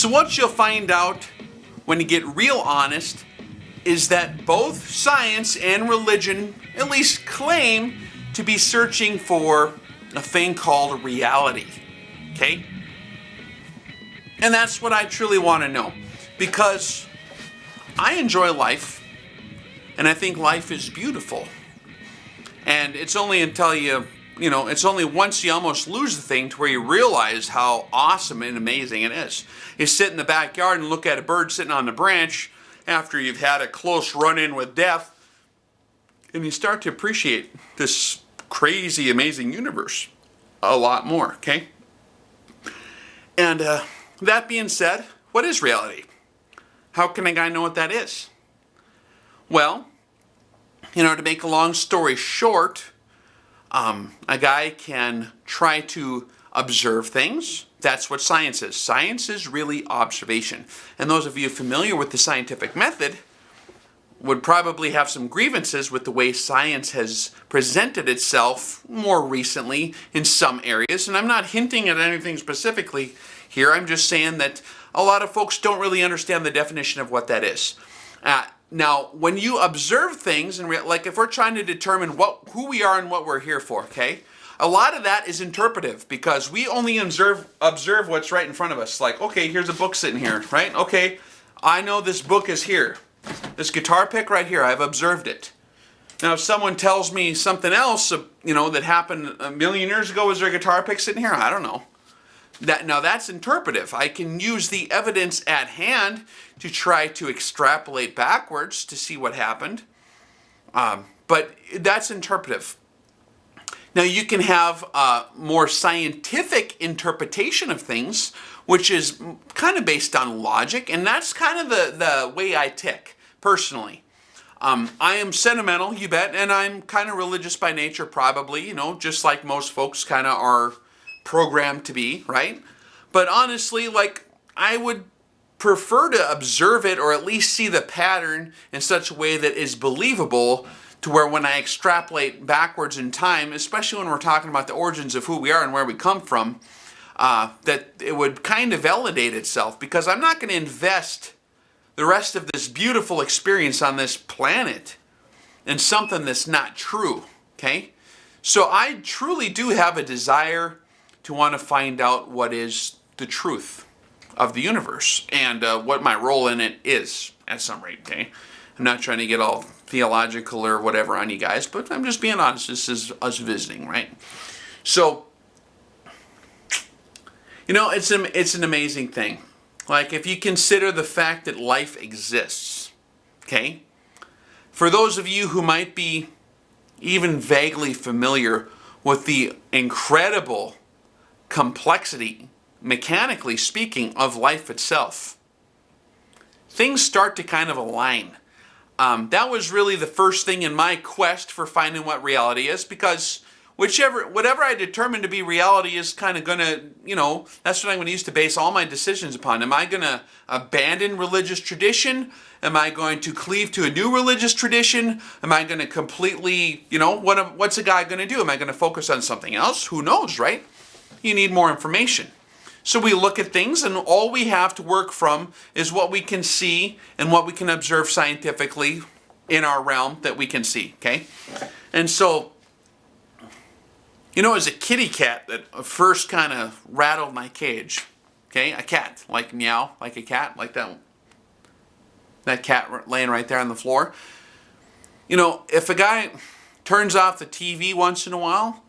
So what you'll find out when you get real honest is that both science and religion at least claim to be searching for a thing called reality. Okay? And that's what I truly want to know. Because I enjoy life, and I think life is beautiful. And it's only until it's only once you almost lose the thing to where you realize how awesome and amazing it is. You sit in the backyard and look at a bird sitting on the branch after you've had a close run-in with death, and you start to appreciate this crazy, amazing universe a lot more, okay? And that being said, what is reality? How can a guy know what that is? Well, to make a long story short, a guy can try to observe things. That's what science is. Science is really observation. And those of you familiar with the scientific method would probably have some grievances with the way science has presented itself more recently in some areas. And I'm not hinting at anything specifically here. I'm just saying that a lot of folks don't really understand the definition of what that is. Now, when you observe things, and like if we're trying to determine who we are and what we're here for, okay? A lot of that is interpretive because we only observe what's right in front of us. Like, okay, here's a book sitting here, right? Okay, I know this book is here. This guitar pick right here, I've observed it. Now, if someone tells me something else, that happened a million years ago, is there a guitar pick sitting here? I don't know. Now that's interpretive. I can use the evidence at hand to try to extrapolate backwards to see what happened. But that's interpretive. Now you can have a more scientific interpretation of things, which is kind of based on logic, and that's kind of the way I tick, personally. I am sentimental, you bet, and I'm kind of religious by nature, probably, just like most folks kind of are programmed to be, right? But honestly, I would prefer to observe it or at least see the pattern in such a way that is believable to where when I extrapolate backwards in time, especially when we're talking about the origins of who we are and where we come from, that it would kind of validate itself, because I'm not going to invest the rest of this beautiful experience on this planet in something that's not true, okay? So I truly do have a desire to want to find out what is the truth of the universe and what my role in it is at some rate, okay? I'm not trying to get all theological or whatever on you guys, but I'm just being honest. This is us visiting, right? So, it's an amazing thing. Like, if you consider the fact that life exists, okay? For those of you who might be even vaguely familiar with the incredible complexity, mechanically speaking, of life itself, things start to kind of align. That was really the first thing in my quest for finding what reality is, because whatever I determine to be reality is kind of going to, that's what I'm going to use to base all my decisions upon. Am I going to abandon religious tradition? Am I going to cleave to a new religious tradition? Am I going to completely, what's a guy going to do? Am I going to focus on something else? Who knows, right? You need more information. So we look at things, and all we have to work from is what we can see and what we can observe scientifically in our realm that we can see, okay? And so, as a kitty cat that first kind of rattled my cage, okay? A cat, like meow, like a cat, like that cat laying right there on the floor. If a guy turns off the TV once in a while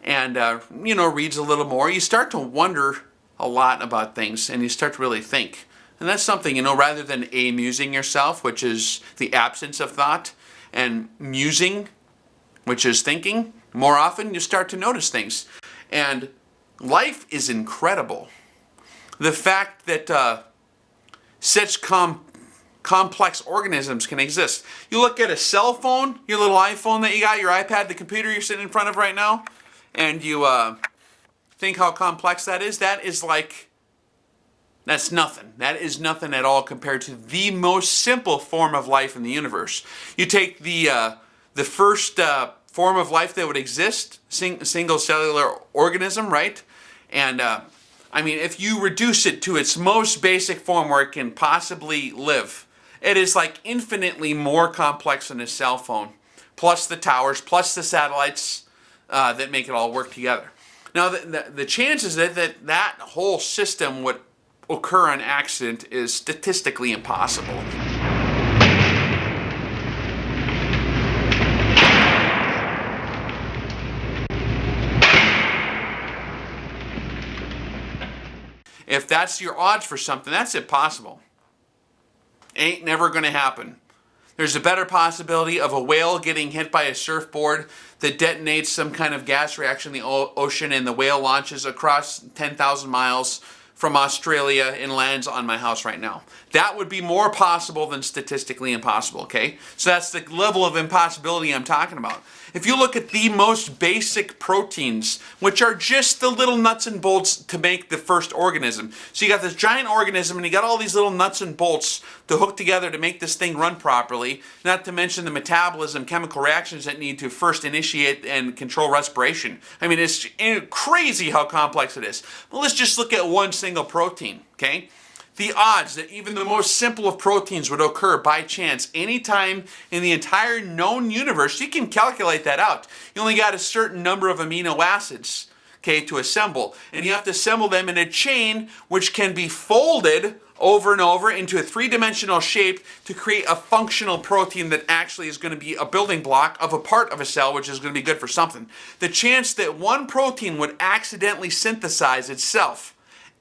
and, reads a little more, you start to wonder a lot about things, and you start to really think. And that's something, rather than amusing yourself, which is the absence of thought, and musing, which is thinking, more often you start to notice things. And life is incredible. The fact that such complex organisms can exist. You look at a cell phone, your little iPhone that you got, your iPad, the computer you're sitting in front of right now, and you think how complex that is. That's nothing. That is nothing at all compared to the most simple form of life in the universe. You take the first form of life that would exist, single cellular organism, right? And I mean, if you reduce it to its most basic form where it can possibly live, it is like infinitely more complex than a cell phone, plus the towers, plus the satellites that make it all work together. Now, the chances that whole system would occur on accident is statistically impossible. If that's your odds for something, that's impossible. Ain't never going to happen. There's a better possibility of a whale getting hit by a surfboard that detonates some kind of gas reaction in the ocean, and the whale launches across 10,000 miles from Australia and lands on my house right now. That would be more possible than statistically impossible, okay? So that's the level of impossibility I'm talking about. If you look at the most basic proteins, which are just the little nuts and bolts to make the first organism. So you got this giant organism and you got all these little nuts and bolts to hook together to make this thing run properly, not to mention the metabolism, chemical reactions that need to first initiate and control respiration. I mean, it's crazy how complex it is. But let's just look at one single protein, okay? The odds that even the most simple of proteins would occur by chance anytime in the entire known universe, you can calculate that out. You only got a certain number of amino acids, okay, to assemble. And you have to assemble them in a chain which can be folded over and over into a three-dimensional shape to create a functional protein that actually is going to be a building block of a part of a cell, which is going to be good for something. The chance that one protein would accidentally synthesize itself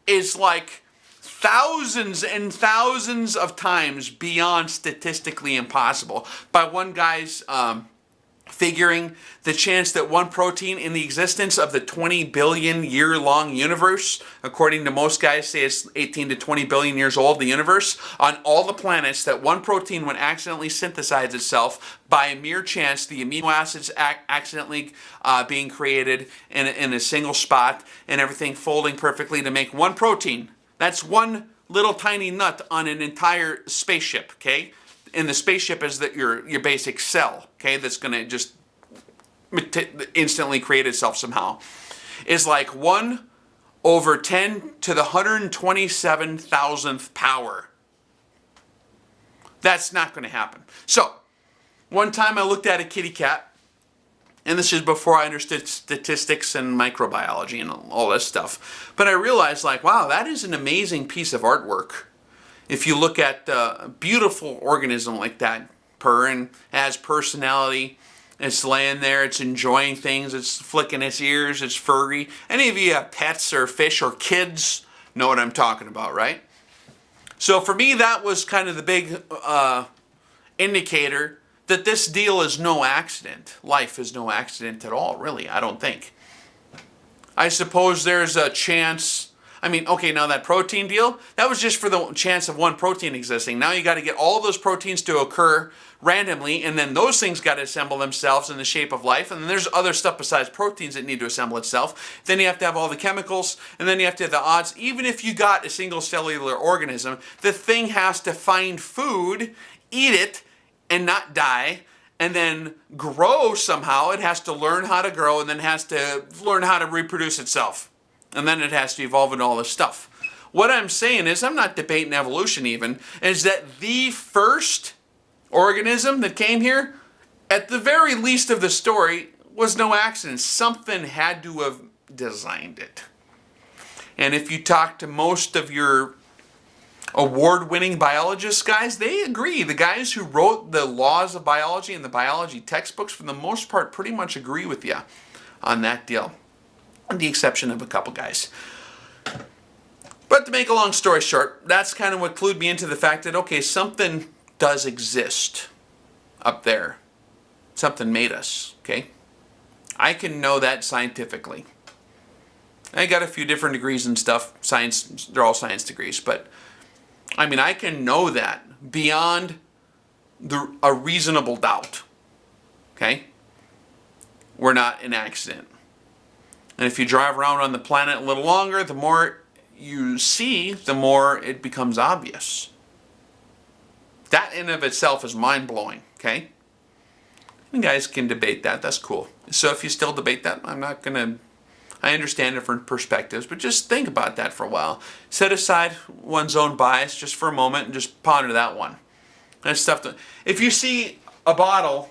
is like thousands and thousands of times beyond statistically impossible. By one guy's figuring, the chance that one protein in the existence of the 20 billion year long universe, according to most guys say it's 18 to 20 billion years old, the universe, on all the planets, that one protein would accidentally synthesize itself by a mere chance, the amino acids accidentally being created in a single spot, and everything folding perfectly to make one protein. That's one little tiny nut on an entire spaceship, okay? And the spaceship is your basic cell, okay? That's going to just instantly create itself somehow. Is like 1 over 10 to the 127,000th power. That's not going to happen. So, one time I looked at a kitty cat, and this is before I understood statistics and microbiology and all this stuff. But I realized, like, wow, that is an amazing piece of artwork. If you look at a beautiful organism like that, purring, has personality, it's laying there, it's enjoying things, it's flicking its ears, it's furry. Any of you have pets or fish or kids know what I'm talking about, right? So for me, that was kind of the big indicator that this deal is no accident. Life is no accident at all, really, I don't think. I suppose there's a chance. I mean, okay, now that protein deal, that was just for the chance of one protein existing. Now you got to get all those proteins to occur randomly, and then those things got to assemble themselves in the shape of life, and then there's other stuff besides proteins that need to assemble itself. Then you have to have all the chemicals, and then you have to have the odds. Even if you got a single cellular organism, the thing has to find food, eat it, and not die, and then grow somehow. It has to learn how to grow, and then has to learn how to reproduce itself. And then it has to evolve into all this stuff. What I'm saying is, I'm not debating evolution even, is that the first organism that came here, at the very least of the story, was no accident. Something had to have designed it. And if you talk to most of your award-winning biologists, guys, they agree. The guys who wrote the laws of biology and the biology textbooks, for the most part, pretty much agree with you on that deal. With the exception of a couple guys. But to make a long story short, that's kind of what clued me into the fact that, okay, something does exist up there. Something made us, okay? I can know that scientifically. I got a few different degrees and stuff. Science, they're all science degrees, but I mean, I can know that beyond a reasonable doubt. Okay? We're not an accident. And if you drive around on the planet a little longer, the more you see, the more it becomes obvious. That in of itself is mind-blowing. Okay? You guys can debate that. That's cool. So if you still debate that, I'm not going to I understand different perspectives, but just think about that for a while. Set aside one's own bias just for a moment and just ponder that one. That's stuff to, if you see a bottle,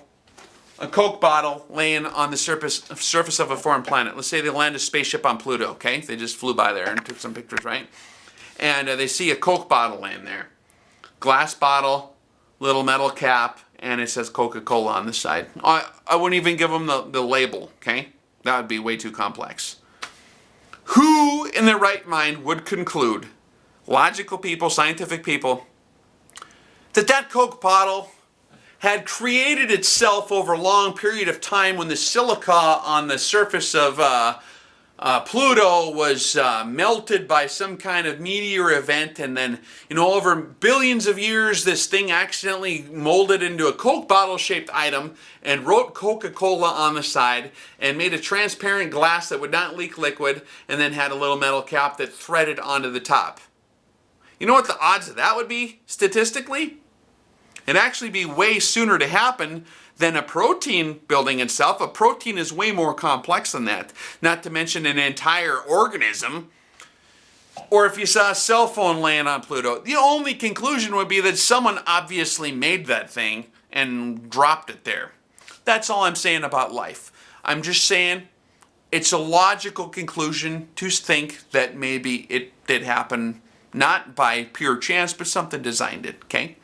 a Coke bottle laying on the surface of a foreign planet, let's say they land a spaceship on Pluto, okay? They just flew by there and took some pictures, right? And they see a Coke bottle laying there. Glass bottle, little metal cap, and it says Coca-Cola on the side. I wouldn't even give them the label, okay? That would be way too complex. Who in their right mind would conclude, logical people, scientific people, that Coke bottle had created itself over a long period of time when the silica on the surface of Pluto was melted by some kind of meteor event, and then, over billions of years, this thing accidentally molded into a Coke bottle-shaped item and wrote Coca-Cola on the side and made a transparent glass that would not leak liquid, and then had a little metal cap that threaded onto the top. You know what the odds of that would be, statistically? It'd actually be way sooner to happen than a protein building itself. A protein is way more complex than that, not to mention an entire organism. Or if you saw a cell phone laying on Pluto, the only conclusion would be that someone obviously made that thing and dropped it there. That's all I'm saying about life. I'm just saying it's a logical conclusion to think that maybe it did happen, not by pure chance, but something designed it, okay?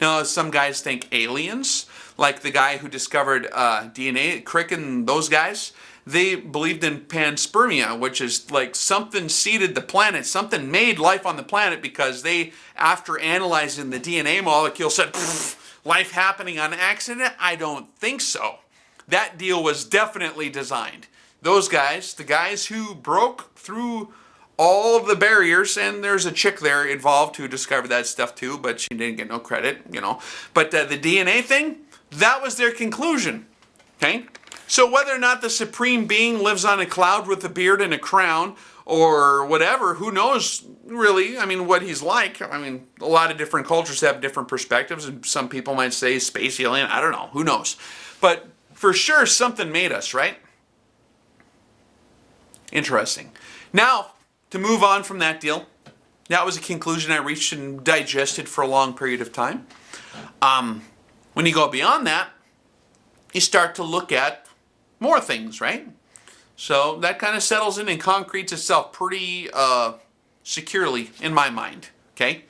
Now, some guys think aliens, like the guy who discovered DNA, Crick and those guys, they believed in panspermia, which is like something seeded the planet, something made life on the planet because they, after analyzing the DNA molecule, said, life happening on accident? I don't think so. That deal was definitely designed. Those guys, the guys who broke through all of the barriers, and there's a chick there involved who discovered that stuff too, but she didn't get no credit, But the DNA thing, that was their conclusion, okay? So whether or not the supreme being lives on a cloud with a beard and a crown or whatever, who knows really, what he's like. A lot of different cultures have different perspectives, and some people might say space alien, I don't know, who knows. But for sure, something made us, right? Interesting. Now, to move on from that deal, that was a conclusion I reached and digested for a long period of time. When you go beyond that, you start to look at more things, right? So that kind of settles in and concretes itself pretty securely in my mind, okay?